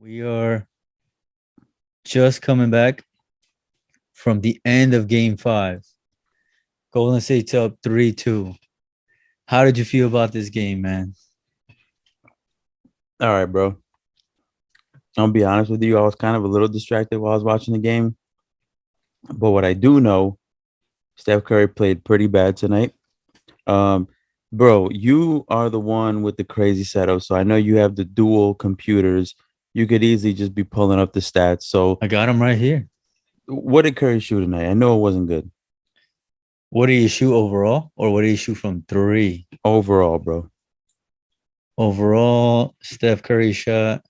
We are just coming back from the end of game five. Golden State's up 3-2. How did you feel about this game, man? All right, bro. I'll be honest with you. I was kind of a little distracted while I was watching the game. But what I do know, Steph Curry played pretty bad tonight. Um, Bro, you are the one with the crazy setup. So I know you have the dual computers. You could easily just be pulling up the stats. So I got him right here. what did Curry shoot tonight? I know it wasn't good What did you shoot overall, or what did you shoot from three? overall, bro. Overall, Steph Curry shot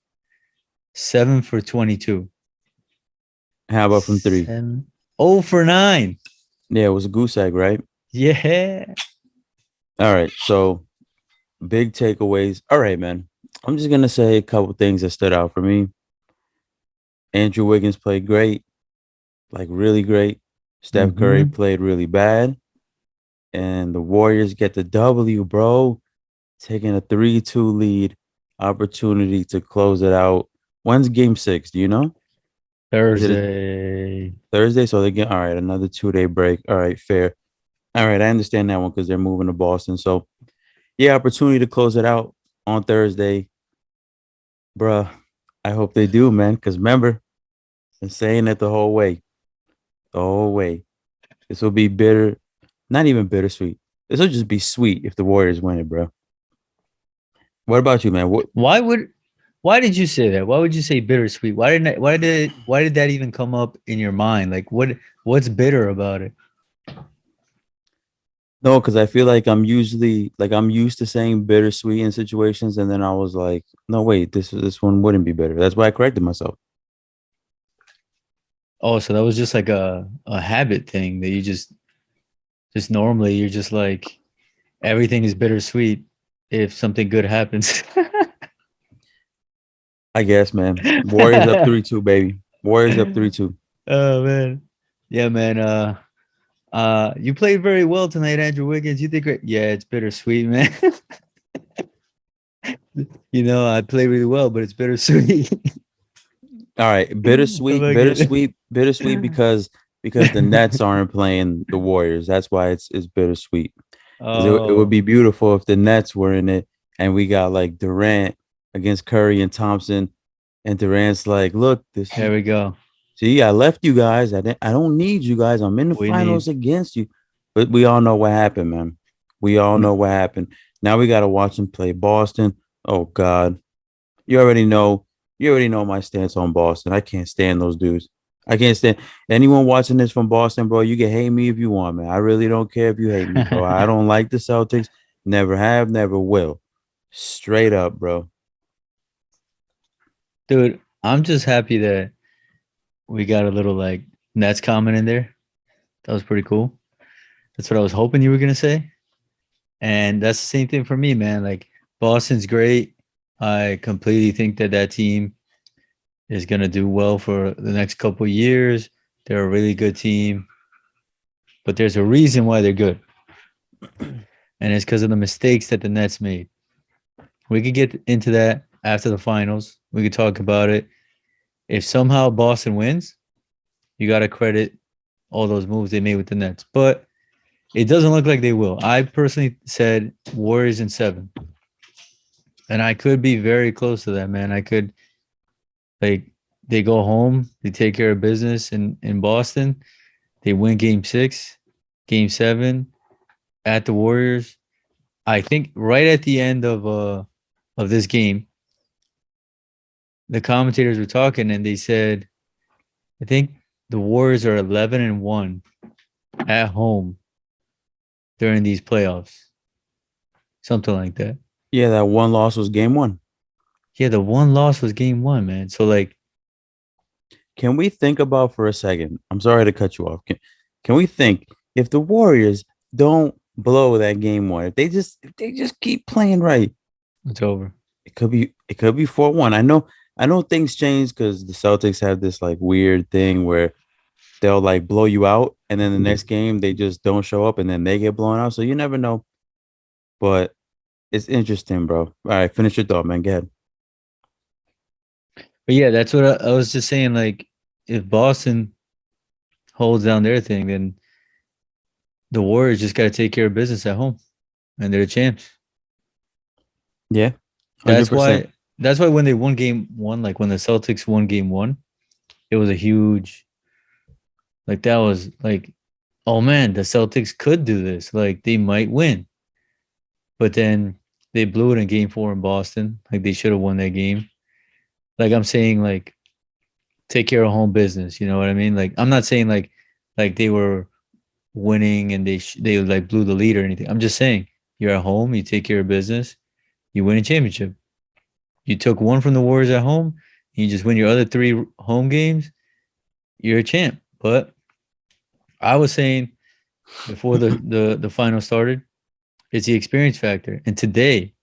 7 for 22. How about from three? 0 for 9. Yeah, it was a goose egg, right? Yeah. All right. So big takeaways. All right, man. I'm just gonna say a couple things that stood out for me. Andrew Wiggins played great, like really great. Steph Curry Mm-hmm. played really bad. And the Warriors get the W, bro. Taking a 3-2 lead, opportunity to close it out. When's game six? Do you know? Is it a Thursday. Thursday? So they get all right, another 2 day break. All right, fair. All right, I understand that one because they're moving to Boston. So yeah, opportunity to close it out on Thursday. Bruh. I hope they do, man. Because remember, been saying it the whole way. The whole way. This will be bitter, not even bittersweet. This will just be sweet if the Warriors win it, bro. What about you, man? What? Why would why did you say that? Why would you say bittersweet? Why did that even come up in your mind? Like what's bitter about it? No, because I feel like I'm used to saying bittersweet in situations, and then I was like, no, wait, this one wouldn't be bitter. That's why I corrected myself. Oh, so that was just like a habit thing that you just normally you're just like everything is bittersweet if something good happens. I guess, man. Warriors up 3-2, baby. Warriors up 3-2. Oh man. Yeah, man. You played very well tonight, Andrew Wiggins. You did great. Yeah, it's bittersweet, man. I play really well, but it's bittersweet. All right, I'm bittersweet, like it. bittersweet, bittersweet because the Nets aren't playing the Warriors. That's why it's bittersweet. Because it would Oh, be beautiful if the Nets were in it and we got like Durant against Curry and Thompson, and Durant's like, look, this is there we go. see, I left you guys. I don't need you guys. I'm in the We finals need against you. But we all know what happened, man. We all know what happened. Now we gotta watch them play Boston. Oh God. You already know. You already know my stance on Boston. I can't stand those dudes. I can't stand anyone watching this from Boston, bro. You can hate me if you want, man. I really don't care if you hate me, bro. I don't like the Celtics. Never have, never will. Straight up, bro. Dude, I'm just happy that we got a little like Nets comment in there. That was pretty cool. That's what I was hoping you were gonna say. And that's the same thing for me, man. Like Boston's great. I completely think that that team is gonna do well for the next couple of years. They're a really good team, but there's a reason why they're good, and it's because of the mistakes that the Nets made. We could get into that after the finals. We could talk about it. If somehow Boston wins, you got to credit all those moves they made with the Nets, but it doesn't look like they will. I personally said Warriors in seven, and I could be very close to that, man. I could like they go home, they take care of business in Boston, they win game six, game seven at the Warriors. I think right at the end of this game, the commentators were talking and they said, I think the Warriors are 11-1 at home during these playoffs, something like that. Yeah, that one loss was game one. Yeah, the one loss was game one, man. So like, Can we think about for a second? I'm sorry to cut you off. Can we think if the Warriors don't blow that game one, if they just keep playing right, it's over. it could be 4-1. I know things change because the Celtics have this like weird thing where they'll like blow you out and then the next game they just don't show up and then they get blown out. So you never know. But it's interesting, bro. All right, finish your thought, man. Go ahead. But yeah, that's what I was just saying. Like, if Boston holds down their thing, then the Warriors just got to take care of business at home, and they're the champs. Yeah, That's 100%. why. That's why when they won game one, like when the Celtics won game one, it was a huge. Like that was like, oh man, the Celtics could do this. Like they might win. But then they blew it in game four in Boston. Like they should have won that game. Like I'm saying, like take care of home business. You know what I mean? Like I'm not saying like they were winning and they like blew the lead or anything. I'm just saying you're at home, you take care of business, you win a championship. You took one from the Warriors at home, you just win your other three home games, you're a champ. But I was saying before the final started, it's the experience factor. And today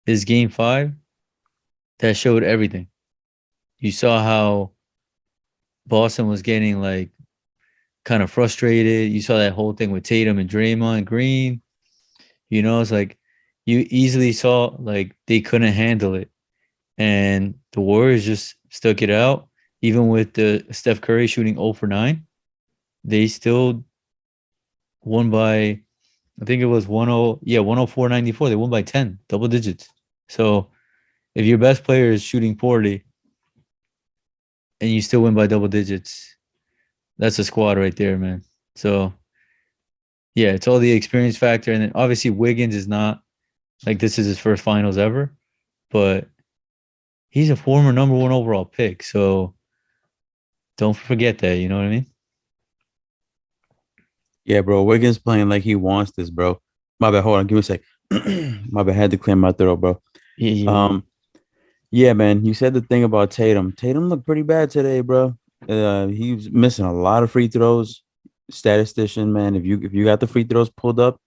is game five that showed everything. You saw how Boston was getting like kind of frustrated. You saw that whole thing with Tatum and Draymond Green. You know, it's like you easily saw like they couldn't handle it. And the Warriors just stuck it out. Even with the Steph Curry shooting 0 for 9, they still won by I think it was 10 yeah, 104-94. They won by 10, double digits. So if your best player is shooting poorly and you still win by double digits, that's a squad right there, man. So yeah, it's all the experience factor. And then obviously Wiggins is not like this is his first finals ever, but he's a former number one overall pick. So don't forget that. You know what I mean? Yeah, bro. Wiggins playing like he wants this, bro. My bad. Hold on. Give me a sec. My bad. Had to clear my throat, bro. Yeah, yeah, Um, yeah, man. You said the thing about Tatum. Tatum looked pretty bad today, bro. He was missing a lot of free throws. Statistician, man. If you got the free throws pulled up,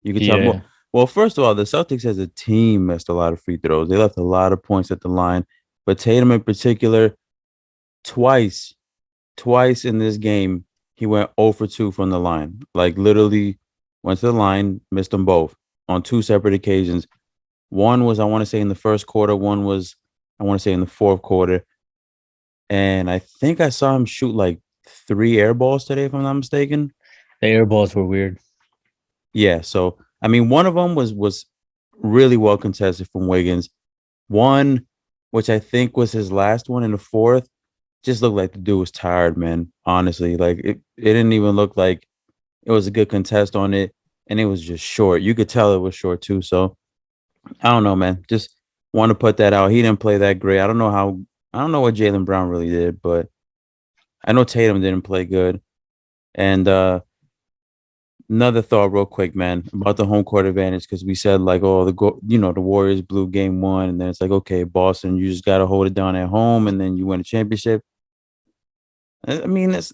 you could tell. yeah. Well, first of all, the Celtics as a team missed a lot of free throws. They left a lot of points at the line, but Tatum in particular, twice twice in this game, he went 0 for 2 from the line. Like literally went to the line, missed them both on two separate occasions. One was, I want to say, in the first quarter. One was, I want to say, in the fourth quarter. And I think I saw him shoot like three air balls today, if I'm not mistaken. The air balls were weird. Yeah. So, I mean, one of them was really well contested from Wiggins. One, which I think was his last one in the fourth, just looked like the dude was tired, man. Honestly, like it didn't even look like it was a good contest on it, and it was just short. You could tell it was short too. So I don't know, man. Just want to put that out. He didn't play that great. I don't know how. I don't know what Jalen Brown really did, but I know Tatum didn't play good. And another thought, real quick, man, about the home court advantage, because we said like, oh, the Warriors blew game one, and then it's like, okay, Boston, you just got to hold it down at home, and then you win a championship. I mean, it's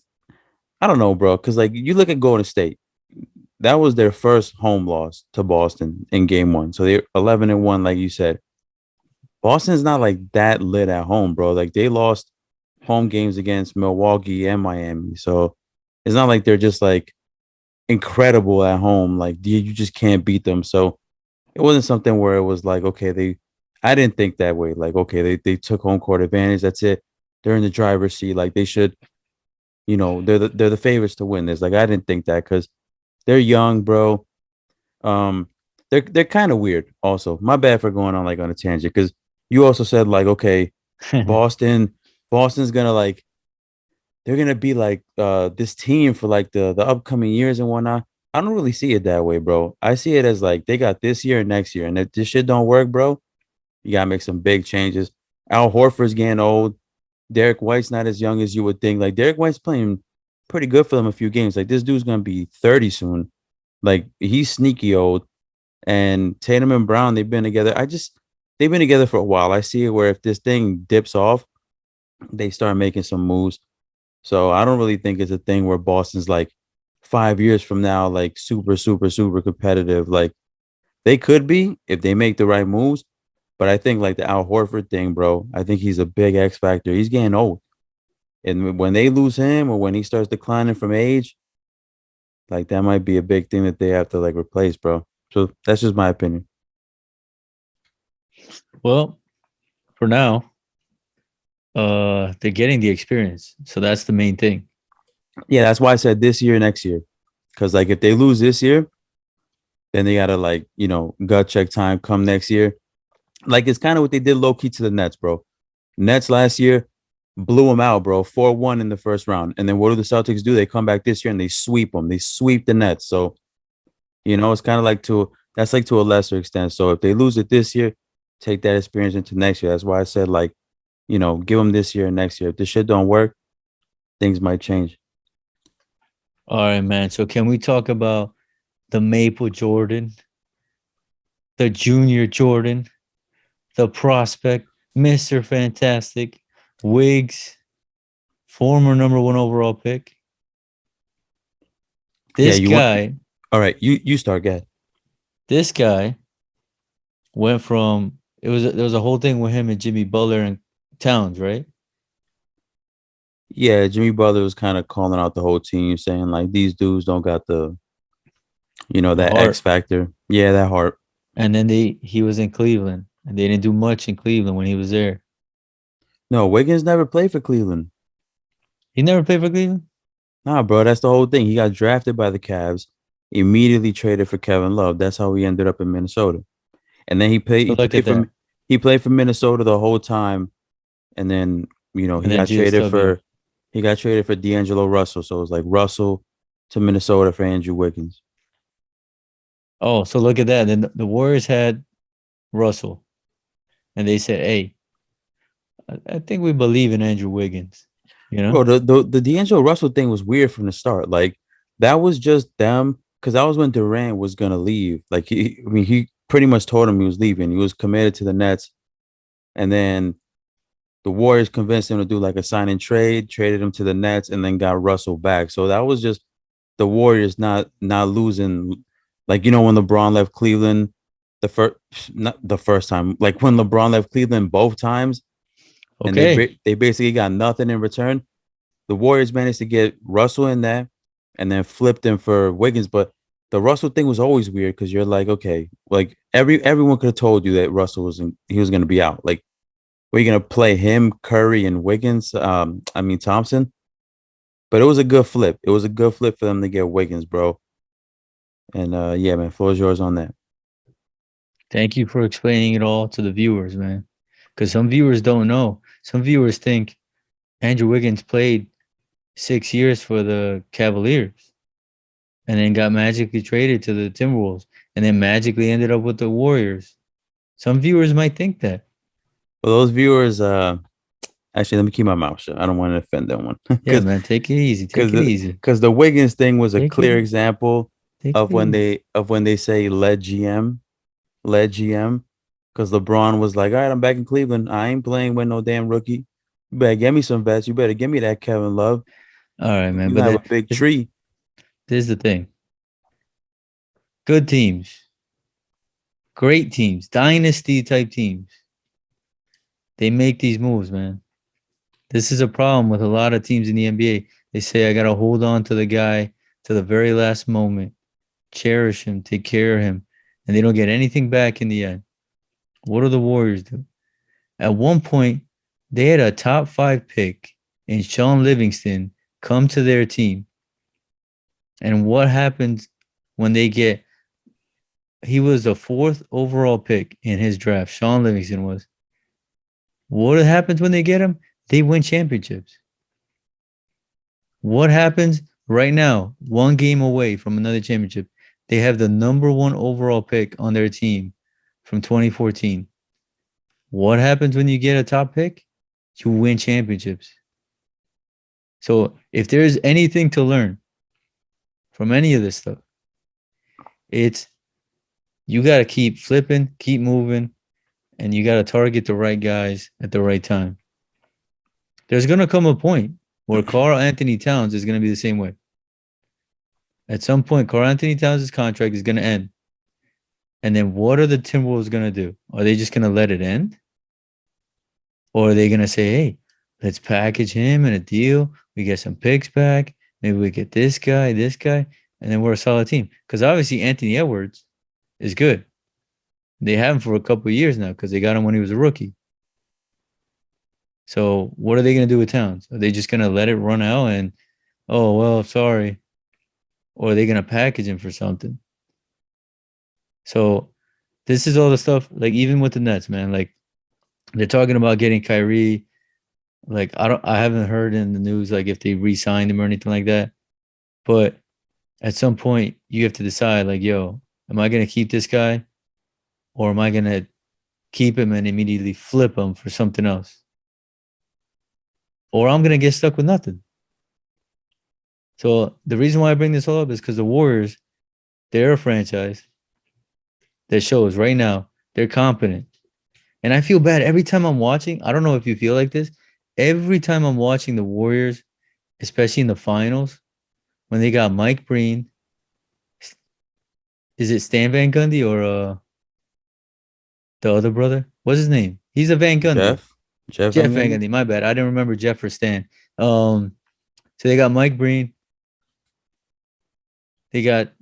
I don't know, bro, because like you look at Golden State, that was their first home loss to Boston in game one. So they're 11-1, like you said. Boston's not like that lit at home, bro. Like they lost home games against Milwaukee and Miami. So it's not like they're just like incredible at home. Like you just can't beat them. So it wasn't something where it was like, okay, I didn't think that way. Like, okay, they took home court advantage. That's it. They're in the driver's seat. Like they should, they're the favorites to win this. Like I didn't think that because they're young, bro. Um, they're kind of weird. Also, my bad for going on like on a tangent because you also said like, okay, Boston, Boston's gonna like they're gonna be like this team for like the upcoming years and whatnot. I don't really see it that way, bro. I see it as like they got this year and next year, and if this shit don't work, bro, you gotta make some big changes. Al Horford's getting old. Derek White's not as young as you would think. Like Derek White's playing pretty good for them a few games. Like this dude's gonna be 30 soon. Like he's sneaky old. And Tatum and Brown, they've been together for a while. I see it where if this thing dips off, they start making some moves. So I don't really think it's a thing where Boston's like 5 years from now, like super, super, super competitive. Like they could be if they make the right moves. But I think like the Al Horford thing, bro, I think he's a big X factor. He's getting old. And when they lose him or when he starts declining from age, like that might be a big thing that they have to like replace, bro. So that's just my opinion. Well, for now, they're getting the experience. So that's the main thing. Yeah, that's why I said this year, next year. Because like if they lose this year, then they gotta like, gut check time come next year. Like it's kind of what they did low key to the Nets, bro. Nets last year blew them out, bro. 4-1 in the first round. And then what do the Celtics do? They come back this year and they sweep them. They sweep the Nets. So, it's kind of like that's like to a lesser extent. So if they lose it this year, take that experience into next year. That's why I said like, give them this year and next year. If this shit don't work, things might change. All right, man. So can we talk about the Maple Jordan, the Junior Jordan, the prospect, Mr. Fantastic, Wiggs, former number one overall pick? Yeah, This you want guy, all right, you start, get. this guy went from there was a whole thing with him and Jimmy Butler and Towns, right? Yeah, Jimmy Butler was kind of calling out the whole team, saying like these dudes don't got The that X heart. factor. Yeah, that heart. And then he was in Cleveland and they didn't do much in Cleveland when he was there. No, Wiggins never played for Cleveland. He never played for Cleveland. Nah, bro, that's the whole thing. He got drafted by the Cavs, immediately traded for Kevin Love. That's how he ended up in Minnesota. And then So look at that. he played for Minnesota the whole time. And then, And then GSW. he got traded for D'Angelo Russell. So it was like Russell to Minnesota for Andrew Wiggins. Oh, so look at that. Then the Warriors had Russell, and they said, "Hey, I think we believe in Andrew Wiggins." You know? Bro, the D'Angelo Russell thing was weird from the start. Like that was just them because that was when Durant was gonna leave. Like he pretty much told him he was leaving. He was committed to the Nets, and then the Warriors convinced him to do like a sign and trade, traded him to the Nets, and then got Russell back. So that was just the Warriors not losing. Like when LeBron left Cleveland, the first not the first time, like when LeBron left Cleveland both times, and Okay. they basically got nothing in return. The Warriors managed to get Russell in there, and then flipped him for Wiggins. But the Russell thing was always weird because you're like, okay, like everyone could have told you that Russell he was going to be out. Like, were you going to play him, Curry, and Wiggins? I mean Thompson. But it was a good flip. It was a good flip for them to get Wiggins, bro. And yeah, man, floor is yours on that. Thank you for explaining it all to the viewers, man. Because some viewers don't know. Some viewers think Andrew Wiggins played 6 years for the Cavaliers and then got magically traded to the Timberwolves and then magically ended up with the Warriors. Some viewers might think that. Well, those viewers, actually, let me keep my mouth shut. I don't want to offend that one Yeah, because man, take it easy. Take it easy. the Wiggins thing was a Take it clear easy. example Take of it easy. when they say led GM, because LeBron was like, all right, I'm back in Cleveland. I ain't playing with no damn rookie. You better give me some vets. You better give me that Kevin Love. All right, man. You But have then a big this, tree. this is the thing. Good teams, great teams, dynasty type teams. They make these moves, man. This is a problem with a lot of teams in the NBA. They say I gotta hold on to the guy to the very last moment, cherish him, take care of him, and they don't get anything back in the end. What do the Warriors do? At one point, they had a top 5 pick in Sean Livingston come to their team. And what happens when they get he was the 4th overall pick in his draft. Sean Livingston was. What happens when they get him? They win championships. What happens right now? One game away from another championship. They have the number 1 overall pick on their team from 2014. What happens when you get a top pick? You win championships. So if there's anything to learn from any of this stuff, it's you got to keep flipping, keep moving, and you got to target the right guys at the right time. There's going to come a point where Carl Anthony Towns is going to be the same way. At some point, Carl Anthony Towns' contract is going to end. And then what are the Timberwolves going to do? Are they just going to let it end? Or are they going to say, hey, let's package him in a deal. We get some picks back. Maybe we get this guy, and then we're a solid team. Because obviously Anthony Edwards is good. They have him for a couple of years now because they got him when he was a rookie. So what are they gonna do with Towns? Are they just gonna let it run out and oh well, sorry, or are they gonna package him for something? So this is all the stuff. Like even with the Nets, man. Like they're talking about getting Kyrie. Like I haven't heard in the news like if they re-signed him or anything like that. But at some point you have to decide like, yo, am I gonna keep this guy or am I gonna keep him and immediately flip him for something else? Or I'm gonna get stuck with nothing. So the reason why I bring this all up is because the Warriors, they're a franchise that shows right now they're competent. And I feel bad every time I'm watching. I don't know if you feel like this. Every time I'm watching the Warriors, especially in the finals, when they got Mike Breen, is it Stan Van Gundy or the other brother? What's his name? He's a Van Gundy. Jeff, Jeff Jeff Van Van Gundy. Gundy. My bad. I didn't remember Jeff or Stan. So they got Mike Breen, they got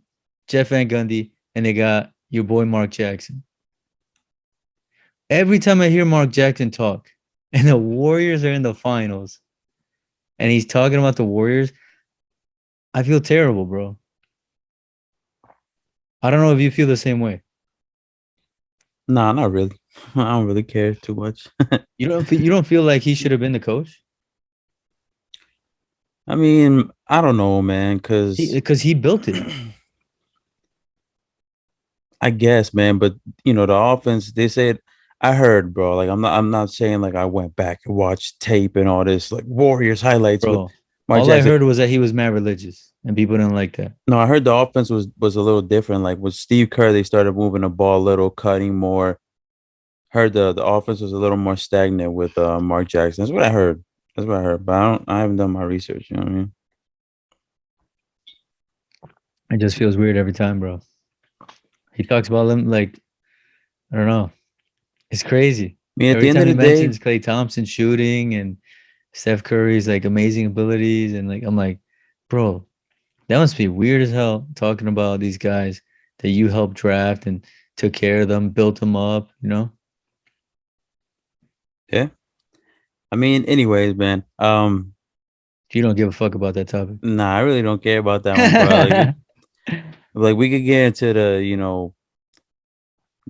Jeff Van Gundy, and they got your boy Mark Jackson. Every time I hear Mark Jackson talk, and the Warriors are in the finals, and he's talking about the Warriors, I feel terrible, bro. I don't know if you feel the same way. Nah, not really. I don't really care too much. You don't feel like he should have been the coach? I mean, I don't know, man, He because because he built it. I guess, man, but the offense, they said I heard, bro. Like I'm not saying like I went back and watched tape and all this like Warriors highlights with Bro. Mark All I Jackson. heard was that he was mad religious and people didn't like that. No, I heard the offense was a little different. Like with Steve Kerr, they started moving the ball a little, cutting more. Heard the offense was a little more stagnant with Mark Jackson. That's what I heard. That's what I heard. But I haven't done my research, you know what I mean? It just feels weird every time, bro. He talks about them like, I don't know. It's crazy. I mean, at Every the end time of he the day, mentions Clay Thompson shooting and Steph Curry's like amazing abilities, and like I'm like, bro, that must be weird as hell talking about these guys that you helped draft and took care of them, built them up, you know? yeah. I mean, anyways, man. You don't give a fuck about that topic. Nah, I really don't care about that one, bro. Like we could get into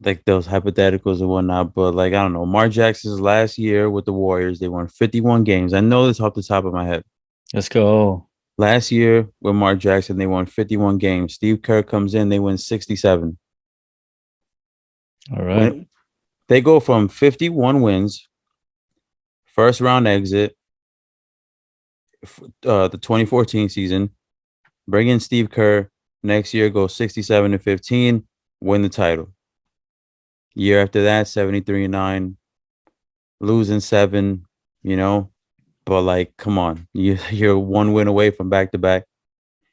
like those hypotheticals and whatnot, but like I don't know. Mark Jackson's last year with the Warriors, they won 51 games. I know this off the top of my head. Let's go. Last year with Mark Jackson, they won 51 games. Steve Kerr comes in, they win 67. All right. When they go from 51 wins, first round exit, the 2014 season, bring in Steve Kerr. Next year, go 67-15, win the title. Year after that, 73-9, losing seven, you know. But like, come on, you're one win away from back to back.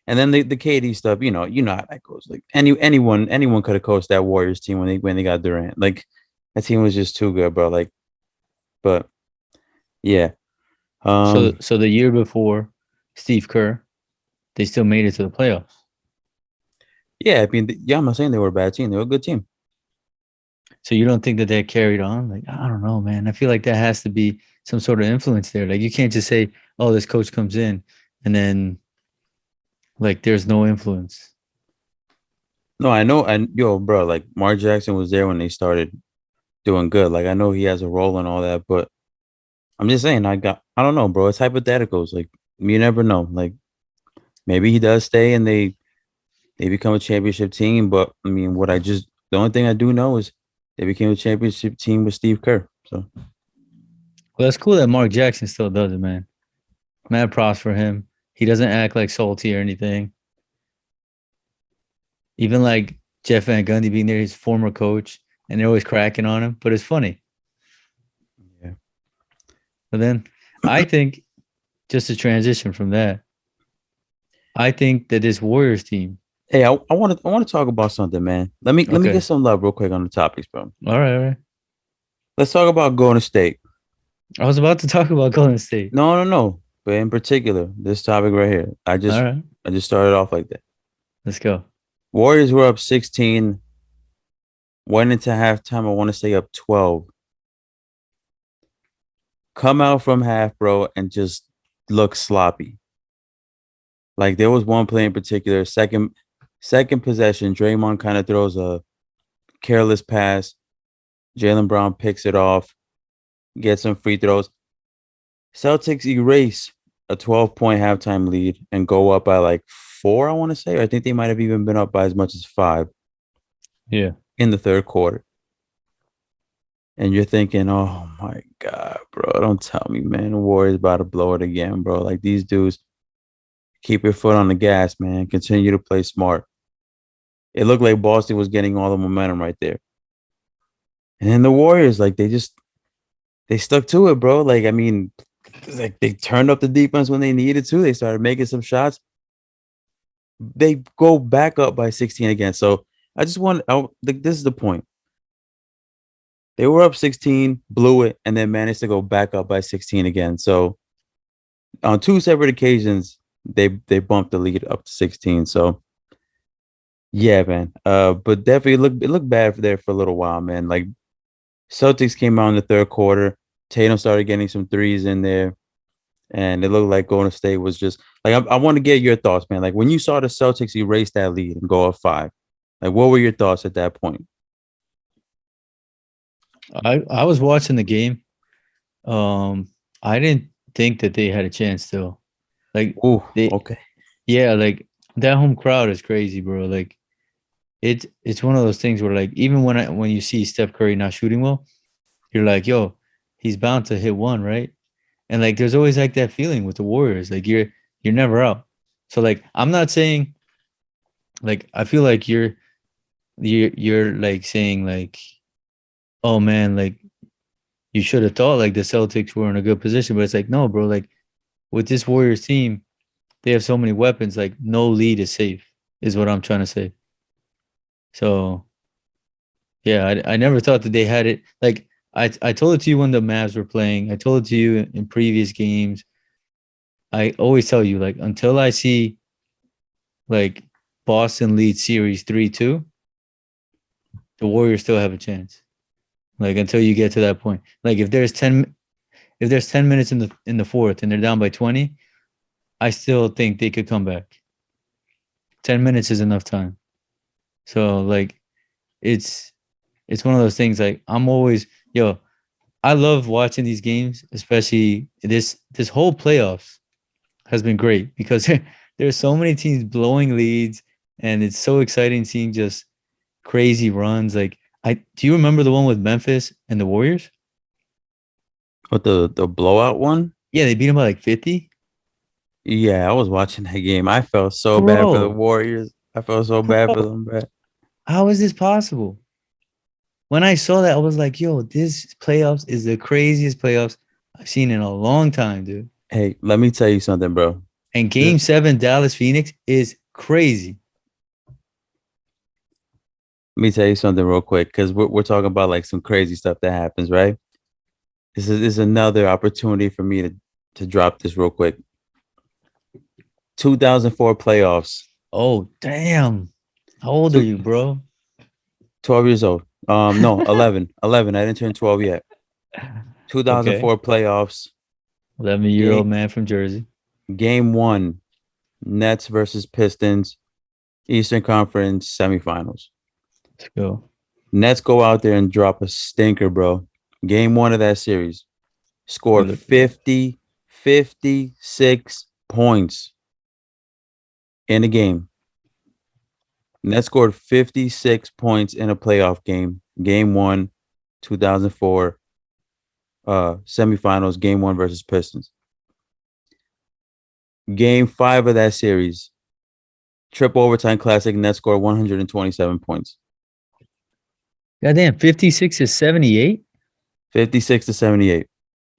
And then the KD stuff, you know how that goes. Like anyone could have coached that Warriors team when they got Durant. Like that team was just too good, bro. Like, but yeah, So the year before Steve Kerr, they still made it to the playoffs. yeah. I mean, yeah, I'm not saying they were a bad team. They were a good team. So you don't think that they carried on? Like, I don't know, man. I feel like that has to be some sort of influence there. Like you can't just say, "Oh, this coach comes in," and then like there's no influence. No, I know, and yo, bro, like Mark Jackson was there when they started doing good. Like I know he has a role and all that, but I'm just saying, I don't know, bro. It's hypotheticals. Like you never know. Like maybe he does stay and they become a championship team. But I mean, the only thing I do know is they became a championship team with Steve Kerr. So Well, that's cool that Mark Jackson still does it, man. Mad props for him. He doesn't act like salty or anything. Even like Jeff Van Gundy being there, his former coach, and they're always cracking on him, but it's funny. yeah. But then I think just to transition from that, I think that this Warriors team. Hey, I want to talk about something, man. Let me get Okay. some love real quick on the topics, bro. All right, all right. Let's talk about Golden State. I was about to talk about Golden State. No, no, no. But in particular, this topic right here. All right, I just started off like that. let's go. Warriors were up 16, went into halftime. I want to say up 12. come out from half, bro, and just look sloppy. Like there was one play in particular, second possession, Draymond kind of throws a careless pass. Jaylen Brown picks it off, gets some free throws. Celtics erase a 12-point halftime lead and go up by like four, I want to say. I think they might have even been up by as much as five Yeah. in the third quarter. And you're thinking, oh my God, bro, don't tell me, man. The Warriors about to blow it again, bro. Like these dudes, keep your foot on the gas, man. Continue to play smart. It looked like Boston was getting all the momentum right there. And then the Warriors, like they stuck to it, bro. Like, I mean, like they turned up the defense when they needed to. They started making some shots. They go back up by 16 again. So I just want, this is the point. They were up 16, blew it, and then managed to go back up by 16 again. So on two separate occasions, they bumped the lead up to 16. So yeah, man. But definitely it looked bad there for a little while, man. Like Celtics came out in the third quarter. Tatum started getting some threes in there. And it looked like Golden State was just like I want to get your thoughts, man. Like when you saw the Celtics erase that lead and go up five, like what were your thoughts at that point? I was watching the game. I didn't think that they had a chance still. Like Oh, they okay. yeah, like that home crowd is crazy, bro. Like it's one of those things where like even when you see Steph Curry not shooting well, you're like, yo, he's bound to hit one, right? And like there's always like that feeling with the Warriors. Like you're never out. So like I'm not saying like I feel like you're like saying like, oh man, like you should have thought like the Celtics were in a good position, but it's like no, bro. Like with this Warriors team, they have so many weapons. Like no lead is safe, is what I'm trying to say. So yeah, I never thought that they had it. Like I told it to you when the Mavs were playing. I told it to you in previous games. I always tell you like until I see like Boston lead series 3-2, the Warriors still have a chance. Like until you get to that point. Like if there's 10 minutes in the fourth and they're down by 20, I still think they could come back. 10 minutes is enough time. So like it's it's one of those things like I'm always yo, I love watching these games, especially this whole playoffs has been great because there's so many teams blowing leads and it's so exciting seeing just crazy runs. Like I do you remember the one with Memphis and the Warriors? What the blowout one? Yeah, they beat them by like 50. Yeah, I was watching that game. I felt so bad for the Bro, Warriors. I felt so bad for bro, them, bro. how is this possible? When I saw that, I was like, yo, this playoffs is the craziest playoffs I've seen in a long time, dude. Hey, let me tell you something, bro. And This, game seven, Dallas Phoenix is crazy. let me tell you something real quick, because we're talking about like some crazy stuff that happens, right? This is another opportunity for me to drop this real quick. 2004 playoffs. Oh, damn. How old are Two, you, bro? 12 years old. No, 11. 11. I didn't turn 12 yet. Okay. 2004 playoffs. 11-year-old Game man from Jersey. game one. Nets versus Pistons. Eastern Conference semifinals. Let's go. Nets go out there and drop a stinker, bro. Game one of that series. Let Score me look at this. 56 points in a game. Nets scored 56 points in a playoff game. Game one, 2004 semifinals, game one versus Pistons. Game five of that series, triple overtime classic, Nets scored 127 points. Goddamn, 56 is 78? 56 to 78.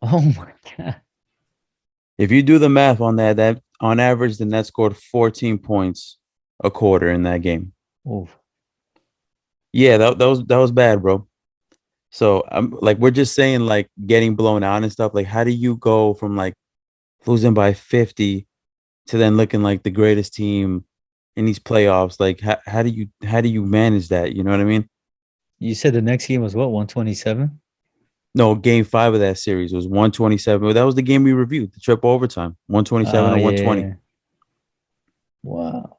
Oh my God. If you do the math on that on average, the Nets scored 14 points a quarter in that game. Oh, Yeah, that was bad, bro. So I'm like, we're just saying like getting blown out and stuff. Like, how do you go from like losing by 50 to then looking like the greatest team in these playoffs? Like, how do you manage that? You know what I mean? you said the next game was what, 127? No, game 5 of that series was 127. Well, that was the game we reviewed, the triple overtime, 127 Oh and 120. yeah. Wow.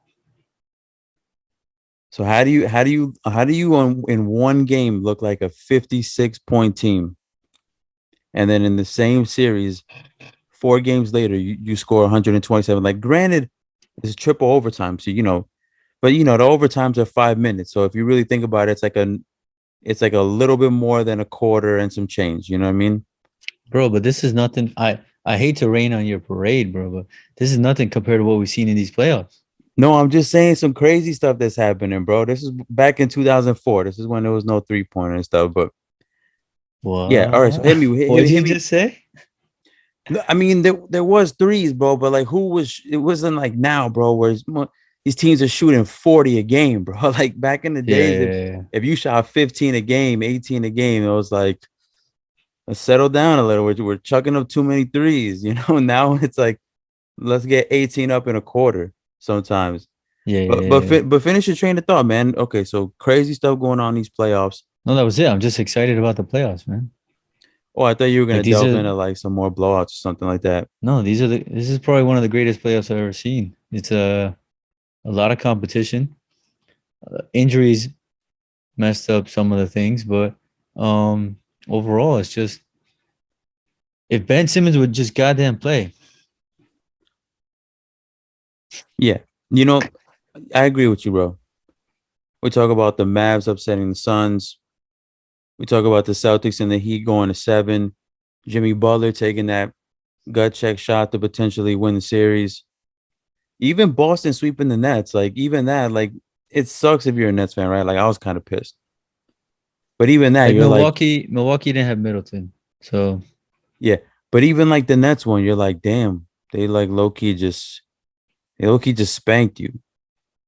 So how do you in one game look like a 56-point team, and then in the same series, 4 games later, you score 127? Like, granted, it's triple overtime, so but the overtimes are 5 minutes. So if you really think about it, it's like a little bit more than a quarter and some change. You know what I mean? Bro, but this is nothing. I hate to rain on your parade, bro, but this is nothing compared to what we've seen in these playoffs. No, I'm just saying some crazy stuff that's happening, bro. This is back in 2004. This is when there was no 3-pointer and stuff. But yeah, all right. So What? hit me, What did you hit me. just say? No, I mean, there was threes, bro, but like, it wasn't like now, bro, where these teams are shooting 40 a game, bro. Like back in the Yeah, days, yeah, yeah. if you shot 15 a game, 18 a game, it was like, let's settle down a little. We're chucking up too many threes, you know. Now it's like, let's get 18 up in a quarter sometimes. Yeah, But yeah, yeah. but finish your train of thought, man. Okay, so crazy stuff going on in these playoffs. No, that was it. I'm just excited about the playoffs, man. Oh, I thought you were Like gonna these delve are into like some more blowouts or something like that. no, these are the this is probably one of the greatest playoffs I've ever seen. It's a lot of competition. Injuries messed up some of the things, but um overall it's just if Ben Simmons would just goddamn play. Yeah, you know, I agree with you, bro. We talk about the Mavs upsetting the Suns. We talk about the Celtics and the Heat going to 7. Jimmy Butler taking that gut check shot to potentially win the series. Even Boston sweeping the Nets, like even that, like it sucks if you're a Nets fan, right? Like I was kind of pissed, but even that, Like you're like, Milwaukee didn't have Middleton. So yeah. But even like the Nets one, you're like, damn, they low key just spanked you.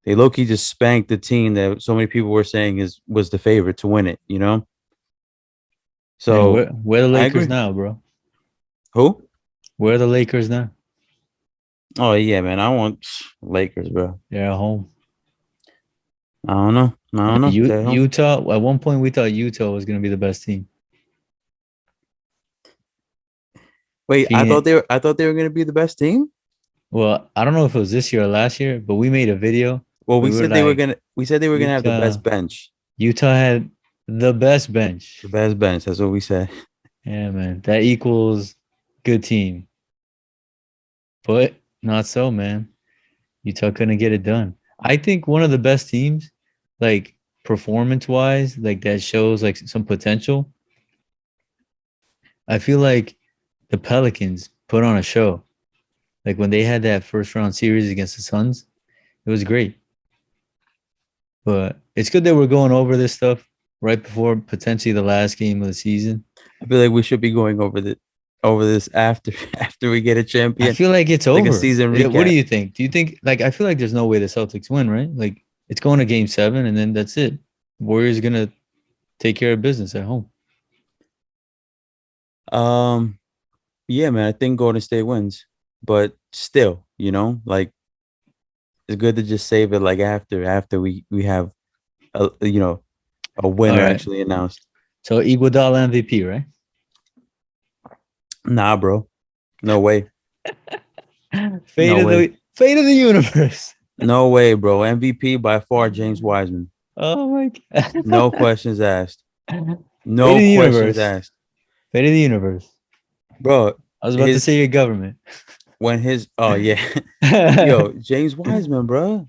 They low key just spanked the team that so many people were saying was the favorite to win it. You know, and so where the I Lakers agree. now, bro? Who? Where are the Lakers now? Oh yeah, man. I want Lakers, bro. They're at home. I don't know. I don't know. Utah, at one point we thought Utah was gonna be the best team. Wait, Phoenix, I thought they were gonna be the best team. well, I don't know if it was this year or last year, but we made a video. Well, We were like, we said they were gonna have the Utah, best bench. Utah had the best bench. The best bench. That's what we said. Yeah, man. That equals good team. But not so, man. Utah couldn't get it done. I think one of the best teams, like performance wise, like that shows like some potential. I feel like the Pelicans put on a show. Like when they had that first round series against the Suns, it was great. But it's good that we're going over this stuff right before potentially the last game of the season. I feel like we should be going over this after after we get a I champion, feel like it's like a over. season What do recap. you think? Do you think like I feel like there's no way the Celtics win, right? Like it's going to game 7 and then that's it. Warriors gonna take care of business at home. Um, yeah, man. I think Golden State wins, but still, like it's good to just save it like after we have a All winner right. actually announced. So Iguodala MVP, right? Nah, bro. No way. Fate No of way. the universe. No way, bro. MVP by far, James Wiseman. Oh my god. No questions asked. Fate No of the questions universe. asked. Fate of the universe. Bro, I was about to his say your government. when his oh yeah. Yo, James Wiseman, bro.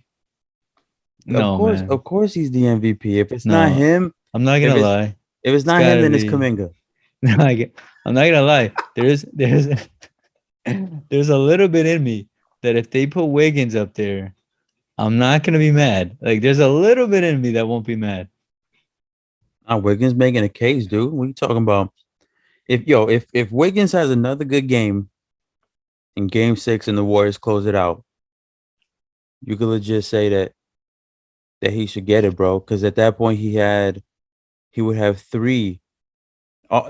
No, man. Of course he's the MVP. If it's not No. him, I'm not if gonna it's lie. if it's It's not him, gotta then it's be. Kaminga. Like, I'm not gonna lie. There's a little bit in me that if they put Wiggins up there, I'm not gonna be mad. Like there's a little bit in me that won't be mad. Wiggins making a case, dude. What are you talking about? If Wiggins has another good game in game 6 and the Warriors close it out, you could legit say that he should get it, bro. Because at that point he would have 3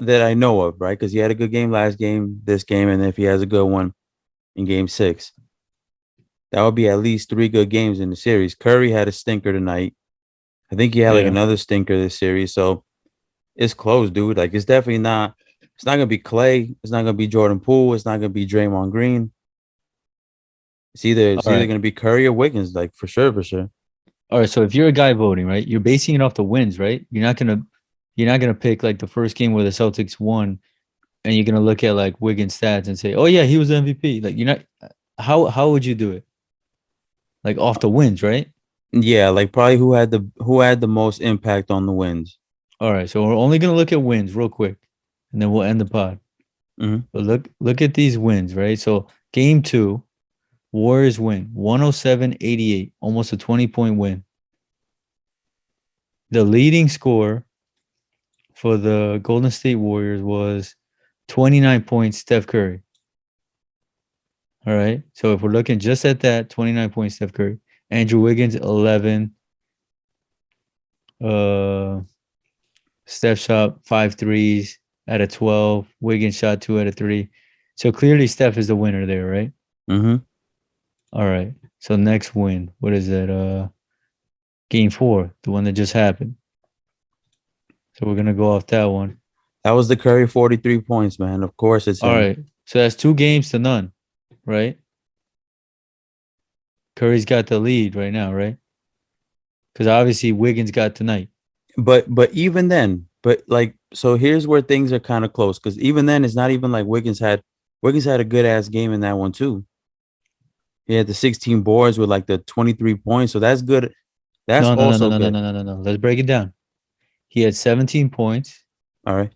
that I know of, right? Because he had a good game last game, this game, and if he has a good one in game 6, that would be at least 3 good games in the series. Curry had a stinker tonight. I think he had like Yeah. another stinker this series. So it's close, dude. Like it's definitely not. It's not gonna be Clay. It's not gonna be Jordan Poole. It's not gonna be Draymond Green. It's All either right. gonna be Curry or Wiggins, like for sure, for sure. All right. So if you're a guy voting, right, you're basing it off the wins, right? You're not gonna pick like the first game where the Celtics won, and you're gonna look at like Wiggins' stats and say, oh yeah, he was the MVP. Like you're not. How would you do it? Like off the wins, right? Yeah, like probably who had the most impact on the wins. All right. So we're only gonna look at wins real quick, and then we'll end the pod. Hmm. But look at these wins, right? So game two, Warriors win 107-88, almost a 20-point win. The leading score for the Golden State Warriors was 29 points, Steph Curry. All right. So if we're looking just at that, 29 points, Steph Curry. Andrew Wiggins, 11. Uh, Steph shot 5 threes out of 12. Wiggins shot 2 out of 3. So clearly Steph is the winner there, right? Hmm. All right. So next win, what is it? Game four, the one that just happened. So we're gonna go off that one. That was the Curry 43 points, man. Of course, it's All him. right. So that's 2 games to none, right? Curry's got the lead right now, right? Because obviously Wiggins got tonight. But even then, but like so here's where things are kind of close because even then it's not even like Wiggins had a good ass game in that one too. He had the 16 boards with like the 23 points, so that's good. That's No, no, no, no, also no, no, good. no, no, no, no. Let's break it down. He had 17 points, All right.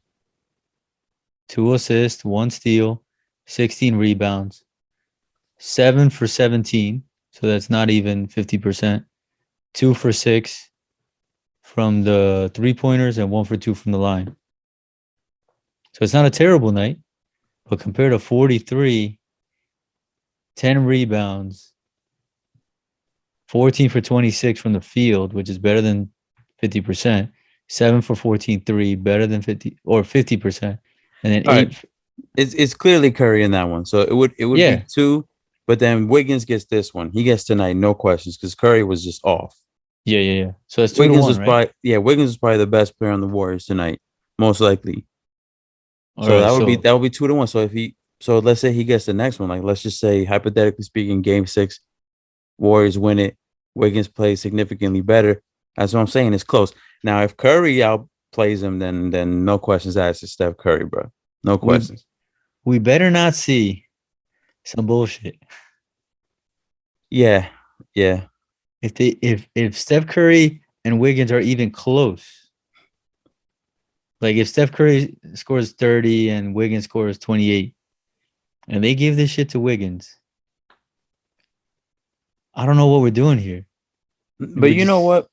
2 assists, 1 steal, 16 rebounds, 7 for 17. So that's not even 50%. 2 for 6 from the 3 pointers and 1 for 2 from the line. So it's not a terrible night, but compared to 43, 10 rebounds, 14 for 26 from the field, which is better than 50%, 7 for 14 3, better than 50 or 50%, and then All right. 8. It's clearly Curry in that one. So it would be Yeah, two, but then Wiggins gets this one. He gets tonight, no questions, because Curry was just off. yeah, yeah, yeah. So that's 2 to Wiggins 1, was right? probably yeah, Wiggins was probably the best player on the Warriors tonight, most likely. All So right. that would be 2-1. So let's say he gets the next one. Like let's just say hypothetically speaking, game six, Warriors win it. Wiggins plays significantly better. That's what I'm saying. It's close. Now, if Curry outplays him, then no questions asked. It's Steph Curry, bro. No we questions. we better not see some bullshit. Yeah, yeah. If Steph Curry and Wiggins are even close, like if Steph Curry scores 30 and Wiggins scores 28, and they give this shit to Wiggins, I don't know what we're doing here. But We're you know just what?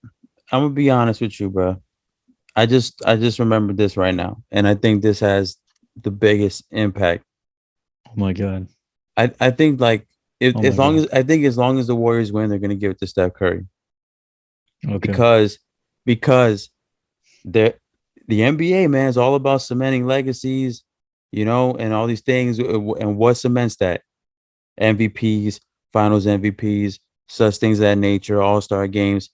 I'm gonna be honest with you, bro. I just remembered this right now, and I think this has the biggest impact. oh my god. I think like if Oh as my long god. as I think as long as the Warriors win, they're gonna give it to Steph Curry Okay. because the the NBA man is all about cementing legacies, and all these things. And what cements that? MVPs, Finals MVPs, such things of that nature, All Star games.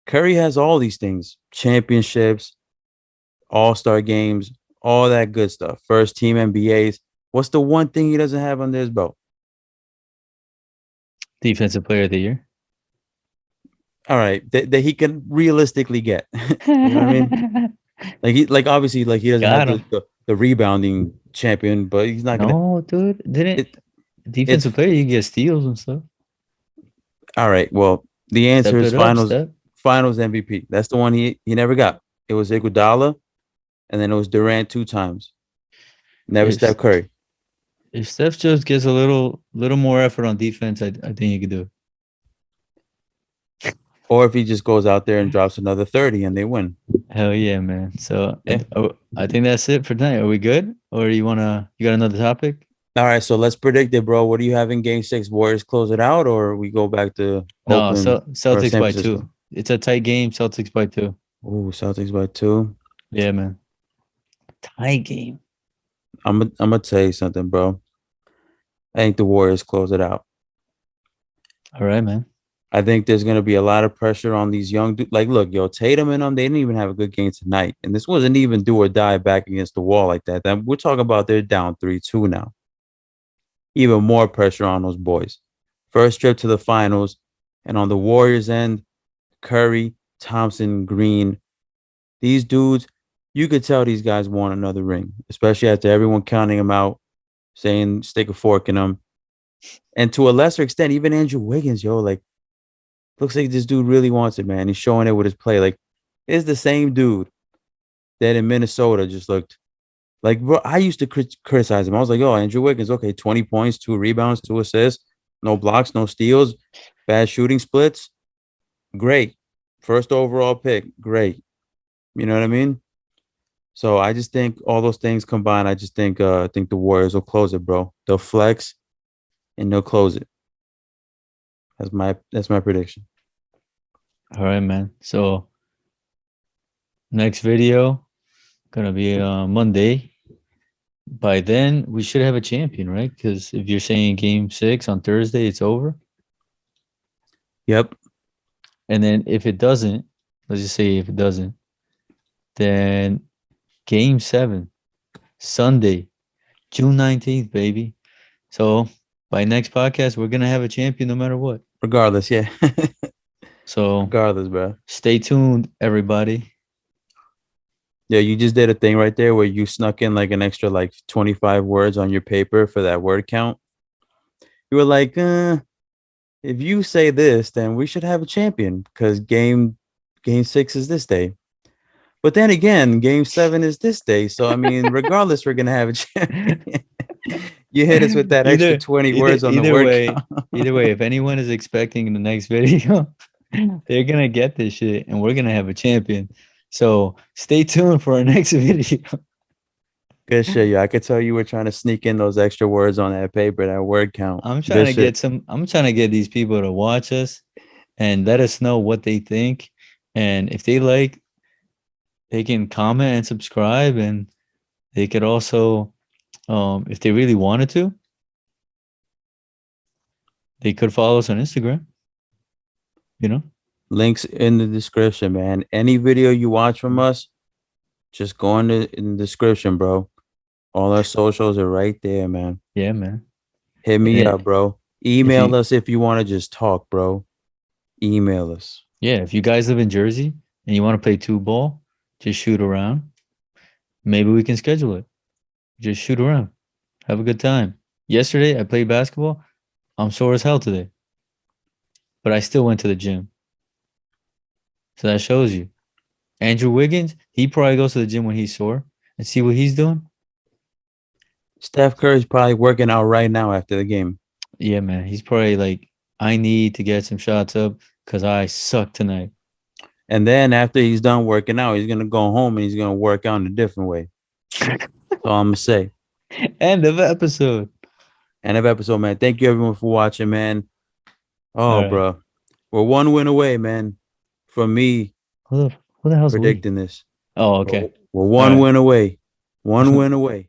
Curry has all these things: championships, All Star games, all that good stuff. First team NBAs. What's the one thing he doesn't have under his belt? Defensive player of the year. All right, that he can realistically get. You know what I mean? Like obviously like he doesn't have Got the, him. the the rebounding champion, but he's not gonna. No, dude. Didn't It defensive it's player you get steals and stuff. all right. Well, the answer Step is it up, finals step. finals MVP. That's the one he never got. It was Iguodala, and then it was Durant two times. Never If Steph Curry. if Steph just gets a little more effort on defense, I think he could do Or if he just goes out there and drops another 30 and they win. it. Hell yeah, man. So Yeah. I think that's it for tonight. Are we good? Or you got another topic? All right, so let's predict it, bro. What do you have in game six? Warriors close it out, or we go back to No, Oakland or Celtics San by Francisco? 2. It's a tight game. Celtics by 2. Ooh, Celtics by two. Yeah, man. Tight game. I'm gonna tell you something, bro. I think the Warriors close it out. All right, man. I think there's going to be a lot of pressure on these young dudes. Like, look, yo, Tatum and them, they didn't even have a good game tonight. And this wasn't even do or die back against the wall like that. We're talking about they're down 3-2 now. Even more pressure on those boys. First trip to the finals. And on the Warriors end, Curry, Thompson, Green, these dudes, you could tell these guys want another ring, especially after everyone counting them out, saying stick a fork in them. And to a lesser extent, even Andrew Wiggins, yo, like, looks like this dude really wants it, man. He's showing it with his play. Like, it's the same dude that in Minnesota just looked like, bro. I used to criticize him. I was like, oh, Andrew Wiggins, okay, 20 points, 2 rebounds, 2 assists, no blocks, no steals, bad shooting splits. Great. First overall pick. Great. You know what I mean? So I just think all those things combined, I think the Warriors will close it, bro. They'll flex and they'll close it. That's my prediction. All right, man. So next video gonna be Monday. By then, we should have a champion, right? Because if you're saying Game 6 on Thursday, it's over. Yep. And then if it doesn't, let's just say if it doesn't, then Game 7, Sunday, June 19th, baby. So by next podcast, we're gonna have a champion no matter what. Regardless, yeah. So Regardless, bro. stay tuned, everybody. Yeah, you just did a thing right there where you snuck in like an extra like 25 words on your paper for that word count. You were like, if you say this, then we should have a champion because game 6 is this day. But then again, game 7 is this day. So I mean, regardless, we're gonna have a champion. You hit us with that extra 20 words on the word count. Either way, if anyone is expecting the next video, they're gonna get this shit and we're gonna have a champion. So stay tuned for our next video. Good shit, yeah. I could tell you were trying to sneak in those extra words on that paper, that word count. I'm trying to get these people to watch us and let us know what they think. And if they like, they can comment and subscribe, and they could also, if they really wanted to, they could follow us on Instagram. You know? Links in the description, man. Any video you watch from us, just go in the description, bro. All our socials are right there, man. Yeah, man. Hit me up, bro. Email you- us if you want to just talk, bro. Email us. Yeah, if you guys live in Jersey and you want to play 2-ball, just shoot around. Maybe we can schedule it. Just shoot around. Have a good time. Yesterday, I played basketball. I'm sore as hell today. But I still went to the gym. So that shows you. Andrew Wiggins, he probably goes to the gym when he's sore and see what he's doing. Steph Curry's probably working out right now after the game. Yeah, man. He's probably like, I need to get some shots up because I suck tonight. And then after he's done working out, he's going to go home and he's going to work out in a different way. That's all I'm going to say. End of episode. End of episode, man. Thank you, everyone, for watching, man. Oh, right. bro. We're one win away, man, from me Who the hell's predicting this. Oh, okay. We're one win away. One win away.